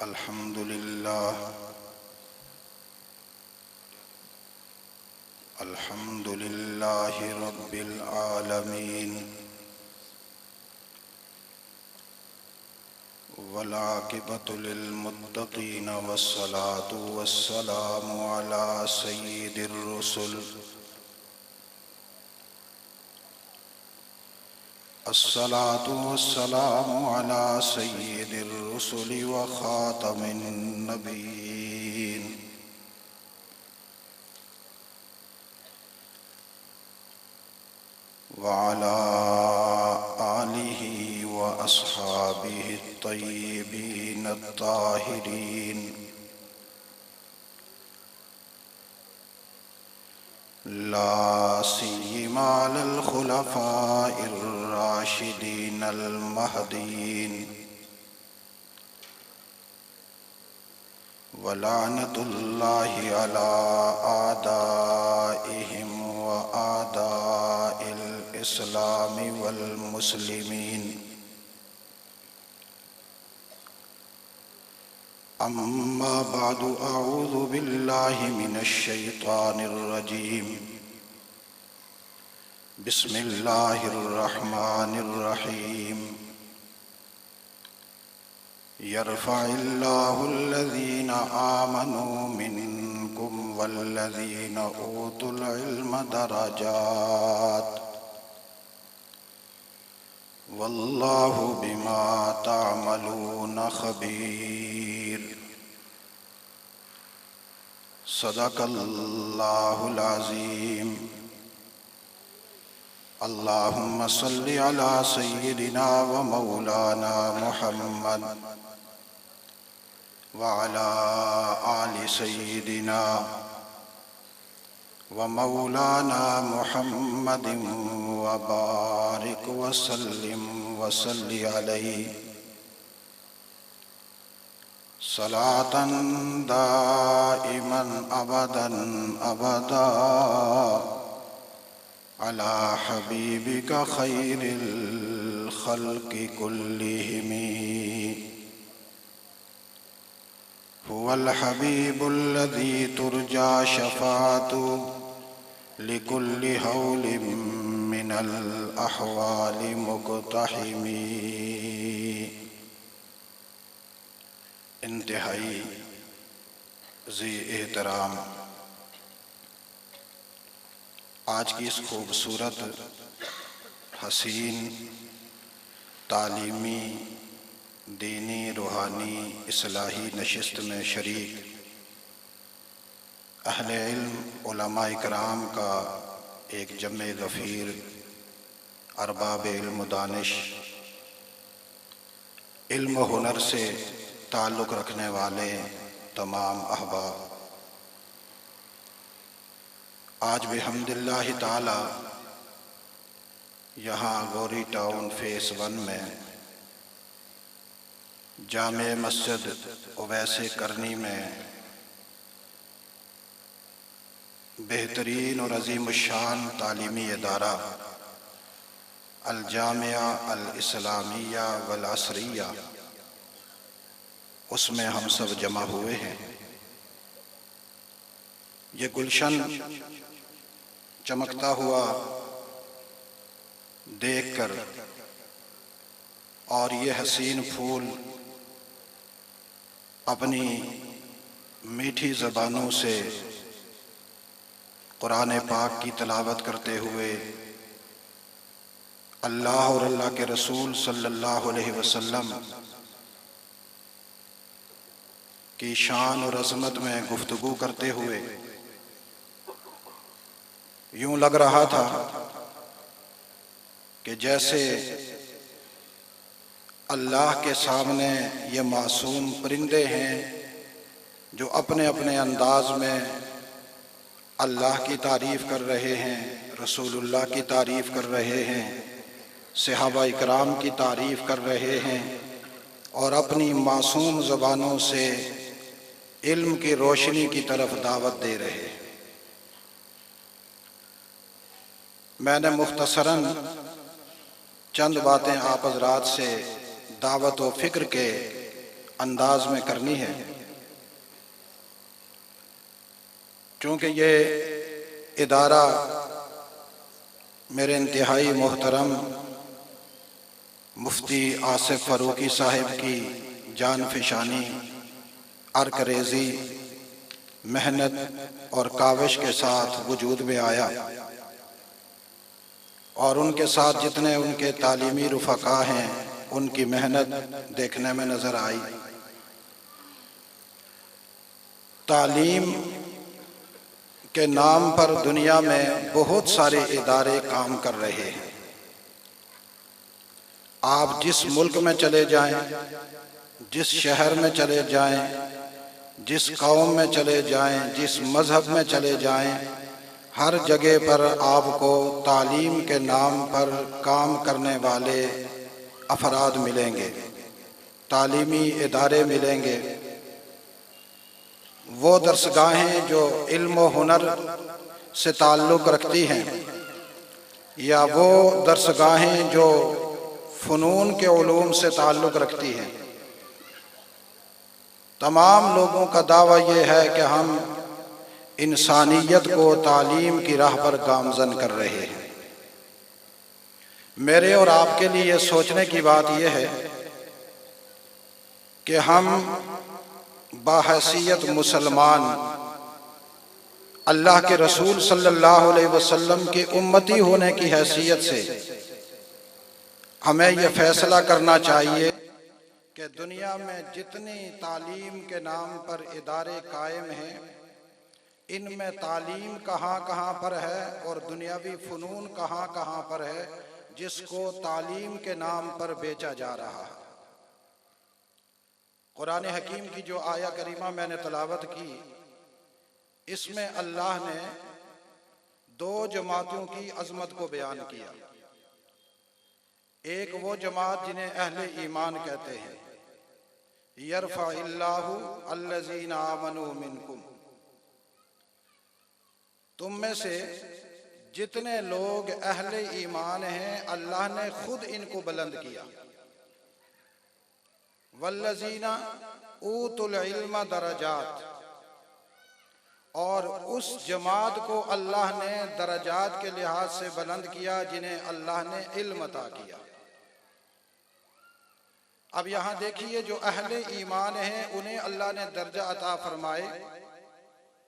अल्हम्दुलिल्लाह अल्हम्दुलिल्लाहि रब्बिल आलमीन वल आक़िबतु लिल मुत्तक़ीन वस्सलातु वस्सलामु अला सय्यिदिर रुसुल अस्सलातु वस्सलामु अला सय्यिदिर रुसुलि व ख़ातमिन नबिय्यीन व अला आलिहि व अस्हाबिहि अत्तय्यिबीन अत्ताहिरीन ला सिय्यमा अल खुलफ़ाइर राशिदीन अल महदीन व लानतुल्लाहि अला आदाइहिम व आदाइल इस्लामी वल मुस्लिमीन अम्मा बादु अऊज़ु बिल्लाहि मिनश शैतानिर रजीम बिस्मिल्लाहिर रहमानिर रहीम यरफ़इल्लाहुल्लज़ीना आमनू मिनकुम वल्लज़ीना ऊतुल इल्म दरजात वल्लाहु बिमा तामलून खबीर सदक़ल्लाहुल अज़ीम। अल्लाहुम्मा सल्लि अला सय्यिदिना व मौलाना मुहम्मद व अला आलि सय्यिदिना व मौलाना मुहम्मदिन व बारिक व सल्लिम व सल्लि अलैहि सलातन दाइमन अबदन अबदा अला हबीबिका खैरिल खल्क़ि कुल्लिहिम हुवल हबीबुल्लज़ी तुरजा शफ़ाअतु लिकुल्लि हौलिम मिनल अहवालि मुक़तहिमी। इंतहाई ज़ी एहतराम आज की इस खूबसूरत हसीन तालीमी दीनी रूहानी इस्लाही नशिस्त में शरीक अहले इल्म उलमा इकराम का एक जम्मे गफ़ीर अरबाब इल्म दानिश इल्म हुनर से ताल्लुक़ रखने वाले तमाम अहबाब, आज भी हम्दुलिल्लाह ताला यहाँ गौरी टाउन फेस 1 में जामे मस्जिद उवैसे करनी में बेहतरीन और अज़ीमुश्शान तालीमी इदारा अल जामिया अल इस्लामिया वल असरिया उसमें हम सब जमा हुए हैं। ये गुलशन चमकता हुआ देखकर और ये हसीन फूल अपनी मीठी ज़बानों से कुरान पाक की तिलावत करते हुए अल्लाह और अल्लाह के रसूल सल्लल्लाहु अलैहि वसल्लम की शान और अज़मत में गुफ्तगू करते हुए यूं लग रहा था कि जैसे अल्लाह के सामने ये मासूम परिंदे हैं जो अपने अपने अंदाज में अल्लाह की तारीफ़ कर रहे हैं, रसूलुल्लाह की तारीफ़ कर रहे हैं, सहाबा इकराम की तारीफ़ कर रहे हैं और अपनी मासूम ज़बानों से इल्म की रोशनी की तरफ दावत दे रहे हैं। मैंने मुख्तसरन चंद बातें आप हज़रात से दावत व फ़िक्र के अंदाज में करनी है, क्योंकि ये इदारा मेरे इंतहाई मोहतरम मुफ्ती आसिफ फ़ारूकी साहिब की जान फिशानी, अर्क-रेज़ी, मेहनत और काविश के साथ वजूद में आया और उनके साथ जितने उनके तालीमी रुफ़क़ा हैं उनकी मेहनत देखने में नज़र आई। तालीम के नाम पर दुनिया में बहुत सारे इदारे काम कर रहे हैं। आप जिस मुल्क में चले जाएं, जिस शहर में चले जाएं, जिस कौम में चले जाएं, जिस मज़हब में चले जाएं, हर जगह पर आपको तालीम के नाम पर काम करने वाले अफराद मिलेंगे, तालीमी इदारे मिलेंगे। वो दरसगाहें जो इल्म व हुनर से ताल्लुक़ रखती हैं, या वो दरसगाहें जो फ़नून के उलूम से ताल्लुक़ रखती हैं, तमाम लोगों का दावा ये है कि हम इंसानियत को तालीम की राह पर गामज़न कर रहे हैं। मेरे और आपके लिए ये सोचने की बात यह है कि हम बाहैसियत मुसलमान अल्लाह के रसूल सल्लल्लाहु अलैहि वसल्लम की उम्मती होने की हैसियत से हमें यह फैसला करना चाहिए कि दुनिया में जितनी तालीम के नाम पर इदारे कायम हैं, इनमें तालीम कहाँ कहाँ पर है और दुनियावी फ़नून कहाँ कहाँ पर है जिसको तालीम के नाम पर बेचा जा रहा है। कुरान हकीम की जो आया करीमा मैंने तलावत की, इसमें अल्लाह ने दो जमातों की अज़मत को बयान किया। एक वो जमात जिन्हें अहले ईमान कहते हैं, यरफ़इल्लाहु अल्लज़ीना आमनू मिनकुम, तुम में से जितने लोग अहले ईमान हैं अल्लाह ने खुद इनको बुलंद किया। वल्लज़ीना ऊतुल इल्म दरजात, और उस जमात को अल्लाह ने दरजात के लिहाज से बुलंद किया जिन्हें अल्लाह ने इल्म अता किया। अब यहाँ देखिए, जो अहले ईमान हैं उन्हें अल्लाह ने दर्जा अता फरमाए।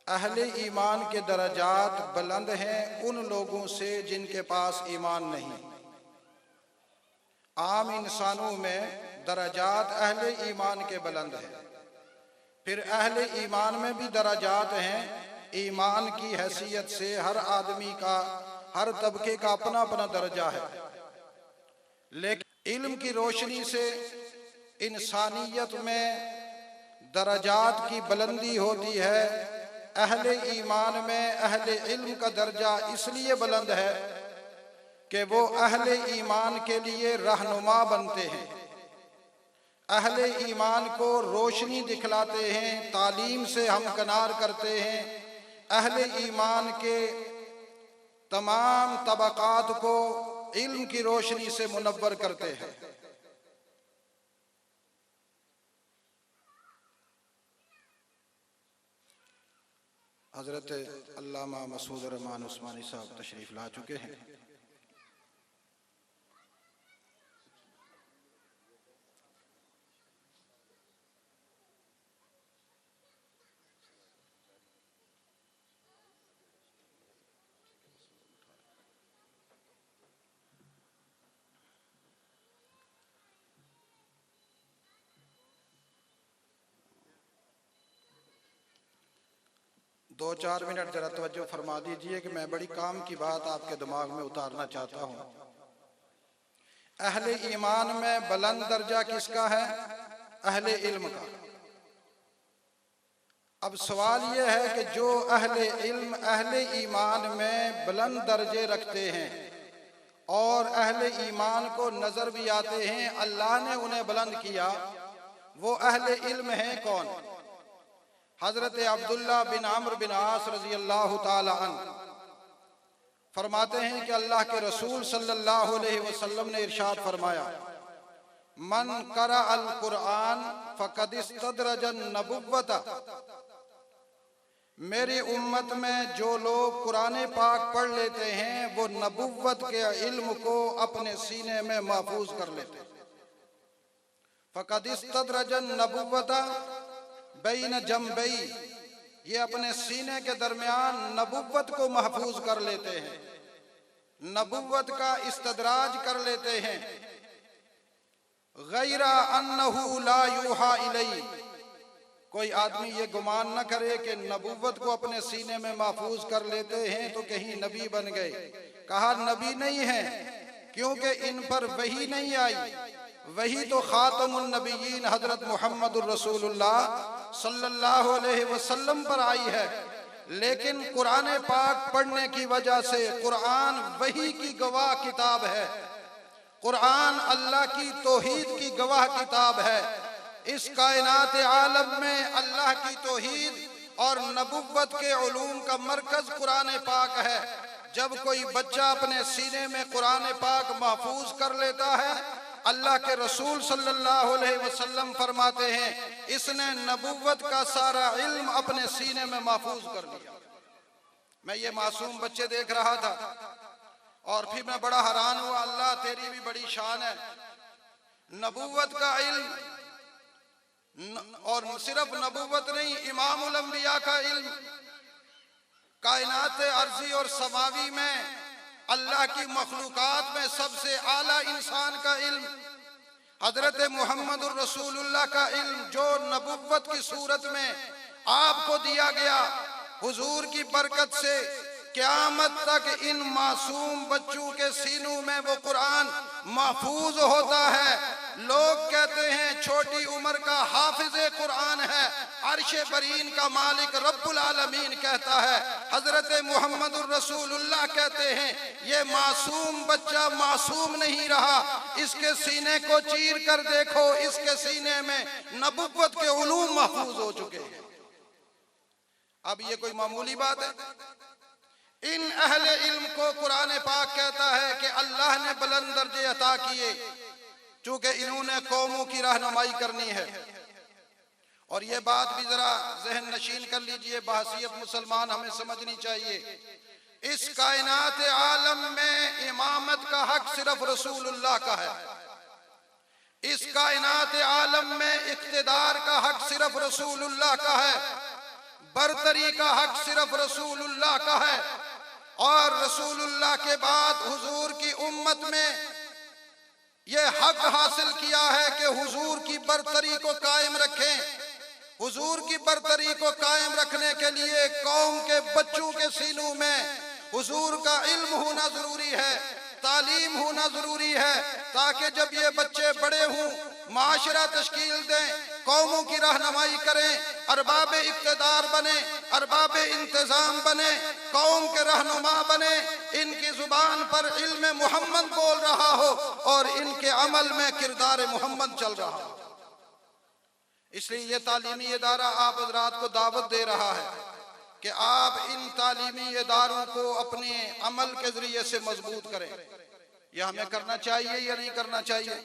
अहले ईमान के दरजात बुलंद हैं उन लोगों से जिनके पास ईमान नहीं। आम इंसानों में दरजात अहले ईमान के बुलंद हैं, फिर अहले ईमान में भी दरजात हैं। ईमान की हैसियत से हर आदमी का, हर तबके का अपना अपना दर्जा है, लेकिन इल्म की रोशनी से इंसानियत में दरजात की बुलंदी होती है। अहले ईमान में अहले इल्म का दर्जा इसलिए बुलंद है कि वो अहले ईमान के लिए रहनुमा बनते हैं, अहले ईमान को रोशनी दिखलाते हैं, तालीम से हमकनार करते हैं, अहले ईमान के तमाम तबकात को इल्म की रोशनी से मुनव्वर करते हैं। हज़रत अल्लामा मसूद रहमान उस्मानी साहब तशरीफ़ ला चुके हैं। दो चार मिनट जरा तवज्जो फरमा दीजिए कि मैं बड़ी काम की बात आपके दिमाग में उतारना चाहता हूँ। अहले ईमान में बुलंद दर्जा किसका है? अहले इल्म का। अब सवाल यह है कि जो अहले इल्म अहले ईमान में बुलंद दर्जे रखते हैं और अहले ईमान को नजर भी आते हैं, अल्लाह ने उन्हें बुलंद किया, वो अहले इल्म हैं कौन? हजरत अब्दुल्ला बिन अम्र बिन आस रज़ी अल्लाह ताला अन्हु फरमाते हैं कि अल्लाह के रसूल सल्लल्लाहु अलैहि वसल्लम ने इरशाद फरमाया मन करा अल कुरान फ़क़द इस्तदरजन नबुव्वता, मेरी उम्मत में जो लोग कुरान पाक पढ़ लेते हैं वो नबुव्वत के इल्म को अपने सीने में महफूज कर लेते हैं। फ़क़द इस्तदरजन नबुव्वता बैन जंबई, ये अपने सीने के दरमियान नबुव्वत को महफूज कर लेते हैं, नबुव्वत का इस्तदराज कर लेते हैं। गैरा अन्नहु ला युहा इलैहि, कोई आदमी ये गुमान न करे कि नबुव्वत को अपने सीने में महफूज कर लेते हैं तो कहीं नबी बन गए। कहा नबी नहीं है, क्योंकि इन पर वही नहीं आई। वही तो खातमुन नबीयीन हजरत मुहम्मदुर रसूलुल्लाह सल्लल्लाहु अलैहि वसल्लम पर आई है, लेकिन कुरान पाक पढ़ने की वजह से कुरान वही की गवाह किताब है। कुरान अल्लाह की तौहीद की गवाह किताब है। इस कायनात आलम में अल्लाह की तौहीद और नबुव्वत के उलूम का मरकज कुरान पाक है। जब कोई बच्चा अपने सीने में कुरान पाक महफूज कर लेता है, अल्लाह के रसूल सल्लल्लाहु अलैहि वसल्लम फरमाते हैं इसने नबुव्वत का सारा इल्म अपने सीने में महफूज कर लिया। मैं ये मासूम बच्चे देख रहा था और फिर मैं बड़ा हैरान हुआ, अल्लाह तेरी भी बड़ी शान है। नबुव्वत का इल्म, और सिर्फ नबुव्वत नहीं, इमामुल अंबिया का इल्म, कायनात अर्जी और समावी में अल्लाह की मखलूकात में सबसे आला इंसान का इल्म, हजरत मुहम्मदुर रसूलुल्लाह का इल्म, जो नबुव्वत की सूरत में आपको दिया गया। हुजूर की बरकत से क़यामत तक इन मासूम बच्चों के सीनों में वो कुरान महफूज होता है। लोग कहते हैं छोटी उम्र का हाफिज़े कुरान है, अर्शे बरीन का मालिक रब्बुल आलमीन कहता है। हजरत मुहम्मदुर रसूलुल्लाह कहते हैं ये मासूम बच्चा मासूम नहीं रहा, इसके सीने को चीर कर देखो, इसके सीने में नबुव्वत के उलूम महफूज हो चुके हैं। अब ये कोई मामूली बात है? इन अहले इल्म को कुरान पाक कहता है कि अल्लाह ने बुलंद दर्जे अता किए, चूंकि इन्होंने कौमों की रहनुमाई करनी है। और ये बात भी जरा जहन नशीन कर लीजिए, बहसीयत मुसलमान हमें समझनी चाहिए। इस कायनात आलम में इमामत का हक सिर्फ रसूलुल्लाह का है। इस कायनात आलम में इख्तिदार का हक सिर्फ रसूलुल्लाह का है। बरतरी का हक सिर्फ रसूलुल्लाह का है। और रसूलुल्लाह के बाद हुजूर की उम्मत में यह हक हासिल किया है कि हुजूर की बरतरी को कायम रखें। हुजूर की बरतरी को कायम रखने के लिए कौम के बच्चों के सीनों में हुजूर का इल्म होना जरूरी है, तालीम होना जरूरी है, ताकि जब ये बच्चे बड़े हों माशरा तश्कील दें, कौमों की रहनुमाई करें, अरबाब इक़्तिदार बने, अरबाब इंतजाम बने, कौम के रहनुमा बने, इनकी जुबान पर इल्म मुहम्मद बोल रहा हो और इनके अमल में किरदार मुहम्मद चल रहा हो। इसलिए ये तालीमी इदारा आप हज़रात को दावत दे रहा है कि आप इन तालीमी इदारों को अपने अमल के जरिए से मजबूत करें। यह हमें करना चाहिए या नहीं करना चाहिए?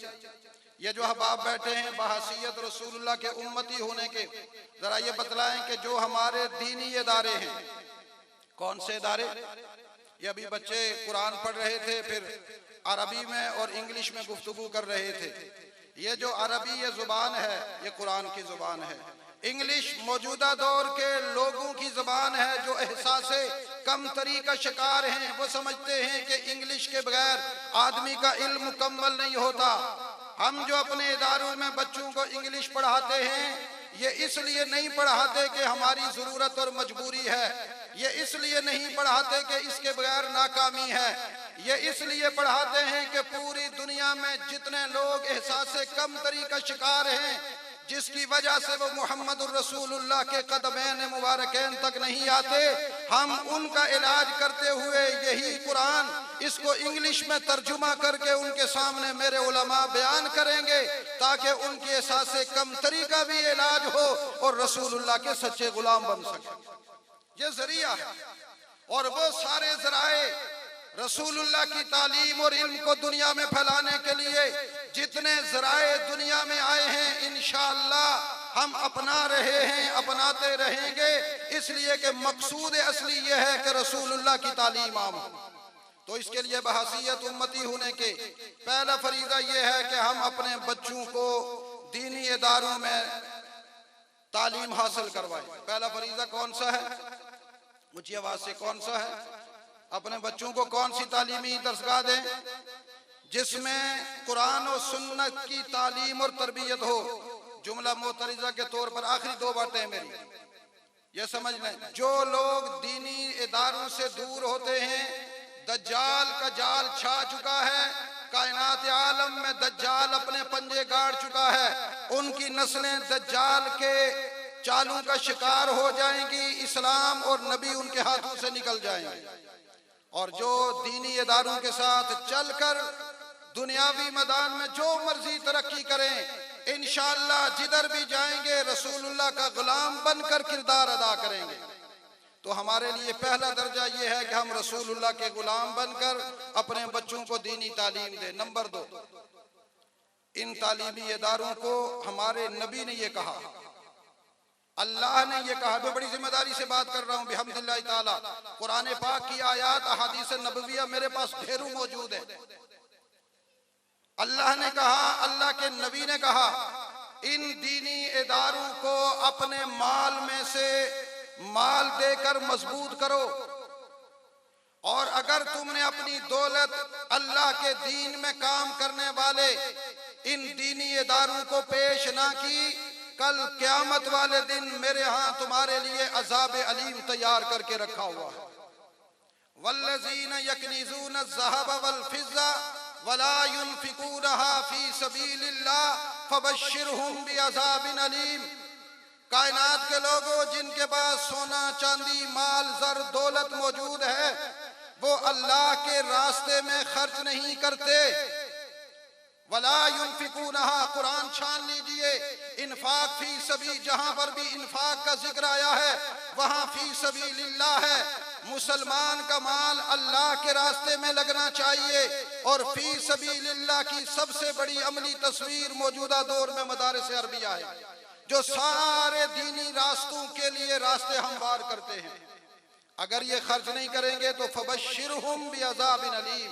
ये जो अहबाब बैठे हैं बहसीयत रसूलुल्लाह के उम्मती होने के, जरा ये बतलाएं कि जो हमारे दीनी इदारे हैं, कौन से इदारे? ये अभी बच्चे कुरान पढ़ रहे थे, फिर अरबी में और इंग्लिश में गुफ्तगू कर रहे थे। ये जो अरबी ये जुबान है, ये कुरान की जुबान है। इंग्लिश मौजूदा दौर के लोगों की जुबान है जो एहसासे कम तरी का शिकार हैं। वो समझते हैं कि इंग्लिश के बगैर आदमी का इल्म मुकम्मल नहीं होता। हम जो अपने इदारों में बच्चों को इंग्लिश पढ़ाते हैं, ये इसलिए नहीं पढ़ाते कि हमारी ज़रूरत और मजबूरी है, ये इसलिए नहीं पढ़ाते कि इसके बगैर नाकामी है, ये इसलिए पढ़ाते हैं कि पूरी दुनिया में जितने लोग एहसासे कम तरी का शिकार हैं, जिसकी वजह से वो मुहम्मदुर रसूलुल्लाह के कदमैन मुबारकैन तक नहीं आते, हम उनका इलाज करते हुए यही कुरान इसको इंग्लिश में तर्जुमा करके उनके सामने मेरे उलमा बयान करेंगे, ताकि उनके एहसासे कमतरी का भी इलाज हो और रसूलुल्लाह के सच्चे गुलाम बन सके। ये जरिया है। और वो सारे जराए रसूलुल्लाह की तालीम और इल्म को दुनिया में फैलाने के लिए जितने ज़राए दुनिया में आए हैं इंशाअल्लाह हम अपना रहे हैं, अपनाते रहेंगे, इसलिए कि मकसूद असली ये है कि रसूलुल्लाह की तालीम आम हो। तो इसके लिए बहसीयत उम्मती होने के पहला फरीज़ा ये है कि हम अपने बच्चों को दीनी इदारों में तालीम हासिल करवाएं। पहला फरीज़ा कौन सा है? ऊंची आवाज से कौन सा है? अपने बच्चों को कौन सी तालीमी दरसगाह दें? जिसमें कुरान और सुन्नत की तालीम और तरबियत हो। जुमला मोतरिजा के तौर पर आखिरी दो बातें मेरी ये समझ लें, जो लोग दीनी इदारों से दूर होते हैं, दज्जाल का जाल छा चुका है, कायनात आलम में दज्जाल अपने पंजे गाड़ चुका है, उनकी नस्लें दज्जाल के चालों का शिकार हो जाएंगी, इस्लाम और नबी उनके हाथों से निकल जाएंगे। और जो दीनी इदारों के साथ चलकर दुनियावी मैदान में जो मर्जी तरक्की करें, इंशाअल्लाह जिधर भी जाएंगे रसूलुल्लाह का गुलाम बनकर किरदार अदा करेंगे। तो हमारे लिए पहला दर्जा ये है कि हम रसूलुल्लाह के गुलाम बनकर अपने बच्चों को दीनी तालीम दें। नंबर 2, इन तालीमी इदारों को हमारे नबी ने ये कहा, अल्लाह ने ये कहा। मैं बड़ी जिम्मेदारी से बात कर रहा हूँ बिहम्दिल्लाह ताला। कुरान पाक की आयात अहादीस नबविया मेरे पास ढेरों मौजूद है। अल्लाह ने कहा, अल्लाह के नबी ने कहा, इन दीनी इदारों को अपने माल में से माल देकर मजबूत करो, और अगर तुमने अपनी दौलत अल्लाह के दीन में काम करने वाले इन दीनी इदारों को पेश ना की, कल क़यामत वाले दिन मेरे यहाँ तुम्हारे लिए अज़ाब अलीम तैयार करके रखा हुआ है। वल्लज़ीना यकनीज़ून अज़्ज़हब वल फिज़्ज़ा वला युनफिकूनहा फी सबीलिल्लाह फबश्शिरहुम बिअज़ाबिन अलीम। कायनात के लोगों, जिनके पास सोना चांदी माल जर दौलत मौजूद है, वो अल्लाह के रास्ते में खर्च नहीं करते। वला युनफिकूनहा, कुरान छान लीजिए, इन्फाक फी सबी, जहां पर भी इन्फाक का जिक्र आया है वहां फी सबीलिल्लाह है। मुसलमान का माल अल्लाह के रास्ते में लगना चाहिए। और फी सबीलिल्लाह की सबसे बड़ी अमली तस्वीर मौजूदा दौर में मदारिस अरबिया है, जो सारे दीनी रास्तों के लिए रास्ते हमवार करते हैं। अगर ये खर्च नहीं करेंगे तो फबश्शिरहुम बिअज़ाबिन अलीम,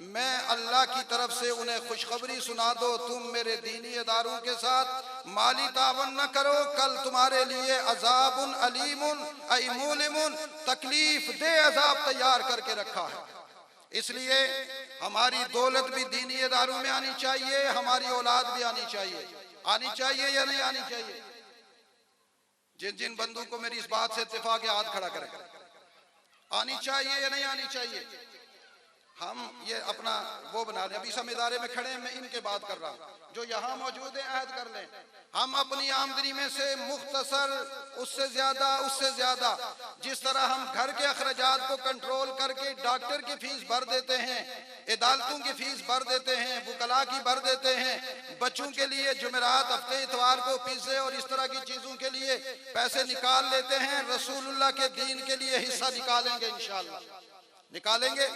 मैं अल्लाह की तरफ से उन्हें खुशखबरी सुना दो, तुम मेरे दीनी इदारों के साथ माली तावन न करो, कल तुम्हारे लिए अज़ाबुन अलीमुन ऐ मुलिमुन, तकलीफ दे अज़ाब तैयार करके रखा है। इसलिए हमारी दौलत भी दीनी इदारों में आनी चाहिए, हमारी औलाद भी आनी चाहिए। आनी चाहिए या नहीं आनी चाहिए? जिन जिन बंदों को मेरी इस बात से इत्तेफाक है हाथ खड़ा करें। आनी चाहिए या नहीं आनी चाहिए? हम ये अपना वो बना लें। अभी सब इदारे में खड़े हैं, मैं इनके बात कर रहा हूँ जो यहाँ मौजूद है। अहद कर लें, हम अपनी आमदनी में से मुख्तसर, उससे ज्यादा जिस तरह हम घर के अखराजात को कंट्रोल करके डॉक्टर की फीस भर देते हैं, अदालतों की फीस भर देते हैं, वकला की भर देते हैं, बच्चों के लिए जुमेरात हफ्ते इतवार को पिज़्ज़े और इस तरह की चीजों के लिए पैसे निकाल लेते हैं, रसूलुल्लाह के दीन के लिए हिस्सा निकालेंगे, इंशाअल्लाह निकालेंगे।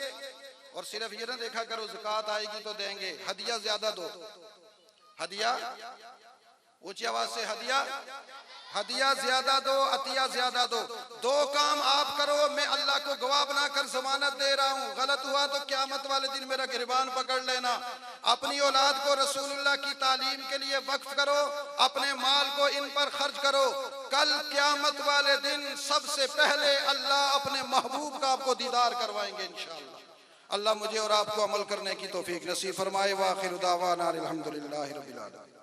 और सिर्फ ये ना देखा करो ज़कात आएगी तो देंगे, हदिया ज्यादा दो। हदिया, ऊंची आवाज से हदिया ज्यादा दो, अतिया ज्यादा दो। दो काम आप करो, मैं अल्लाह को गवाह बनाकर जमानत दे रहा हूँ, गलत हुआ तो क़यामत वाले दिन मेरा गिरबान पकड़ लेना। अपनी औलाद को रसूलुल्लाह की तालीम के लिए वक्फ करो, अपने माल को इन पर खर्च करो, कल क़यामत वाले दिन सबसे पहले अल्लाह अपने महबूब का आपको दीदार करवाएंगे इंशाअल्लाह। अल्लाह मुझे और आपको अमल करने की तौफीक नसीब फरमाए। व आखिर दावाना अल्हम्दुलिल्लाहि रब्बिल आलमीन।